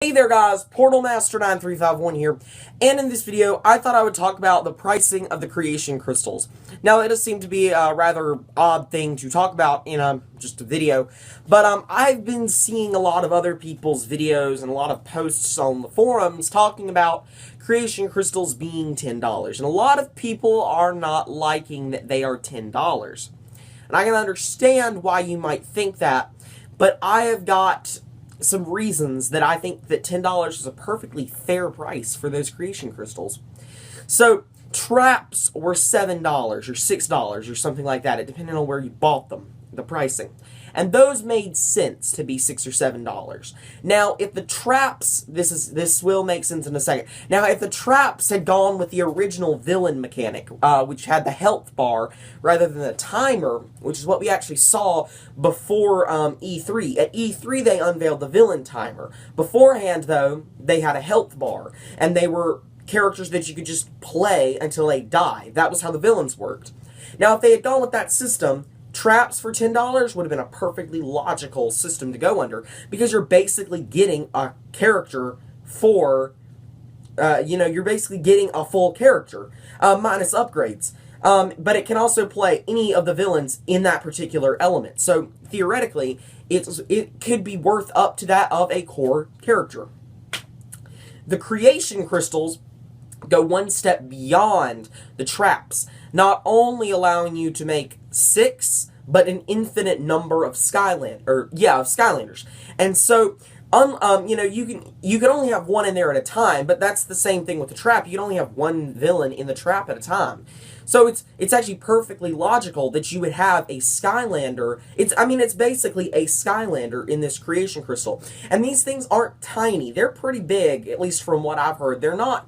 Hey there guys, Portal Master 9351 here, and in this video I thought I would talk about the pricing of the creation crystals. Now it does seem to be a rather odd thing to talk about in just a video, but I've been seeing a lot of other people's videos and a lot of posts on the forums talking about creation crystals being $10, and a lot of people are not liking that they are $10. And I can understand why you might think that, but I have got some reasons that I think that $10 is a perfectly fair price for those creation crystals. So, traps were $7 or $6 or something like that, depending on where you bought them, the pricing. And those made sense to be $6 or $7. Now, if the traps, this will make sense in a second. Now, if the traps had gone with the original villain mechanic, which had the health bar rather than the timer, which is what we actually saw before E3. At E3, they unveiled the villain timer. Beforehand, though, they had a health bar, and they were characters that you could just play until they die. That was how the villains worked. Now, if they had gone with that system, traps for $10 would have been a perfectly logical system to go under, because you're basically getting a character for, you're basically getting a full character, minus upgrades. But it can also play any of the villains in that particular element. So, theoretically, it could be worth up to that of a core character. The creation crystals go one step beyond the traps, not only allowing you to make 6, but an infinite number of Skylanders. And so, you can only have one in there at a time, but that's the same thing with the trap. You can only have one villain in the trap at a time. So it's actually perfectly logical that you would have a Skylander. It's basically a Skylander in this creation crystal. And these things aren't tiny. They're pretty big, at least from what I've heard. They're not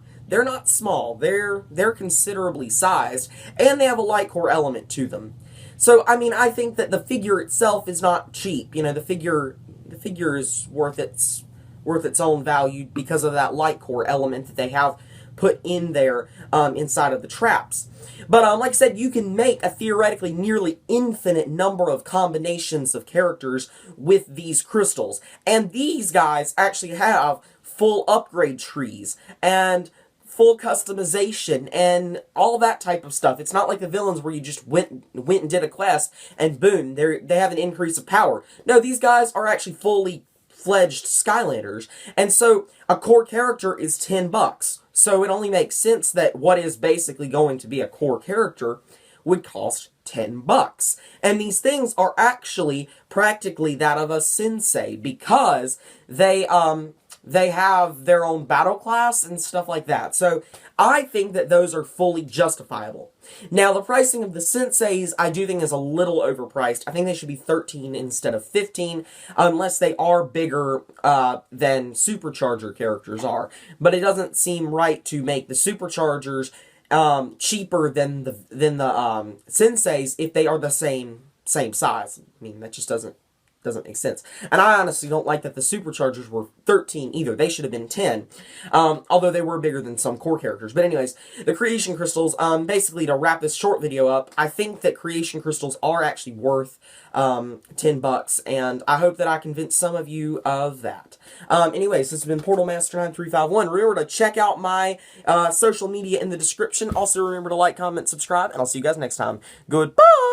small. They're considerably sized, and they have a light core element to them. So, I think that the figure itself is not cheap. The figure is worth its own value because of that light core element that they have put in there inside of the traps. But like I said, you can make a theoretically nearly infinite number of combinations of characters with these crystals. And these guys actually have full upgrade trees and full customization and all that type of stuff. It's not like the villains where you just went and did a quest and boom, they have an increase of power. No, these guys are actually fully fledged Skylanders, and so a core character is $10. So it only makes sense that what is basically going to be a core character would cost $10. And these things are actually practically that of a sensei, because they have their own battle class and stuff like that. So I think that those are fully justifiable. Now, the pricing of the senseis I do think is a little overpriced. I think they should be $13 instead of $15, unless they are bigger than supercharger characters are. But it doesn't seem right to make the superchargers cheaper than the senseis if they are the same size. That just doesn't make sense. And I honestly don't like that the superchargers were 13 either. They should have been 10, although they were bigger than some core characters. But anyways, the creation crystals, basically to wrap this short video up, I think that creation crystals are actually worth $10, and I hope that I convinced some of you of that. Anyways, this has been Portal Master 9351. Remember to check out my social media in the description. Also remember to like, comment, subscribe, and I'll see you guys next time. Goodbye!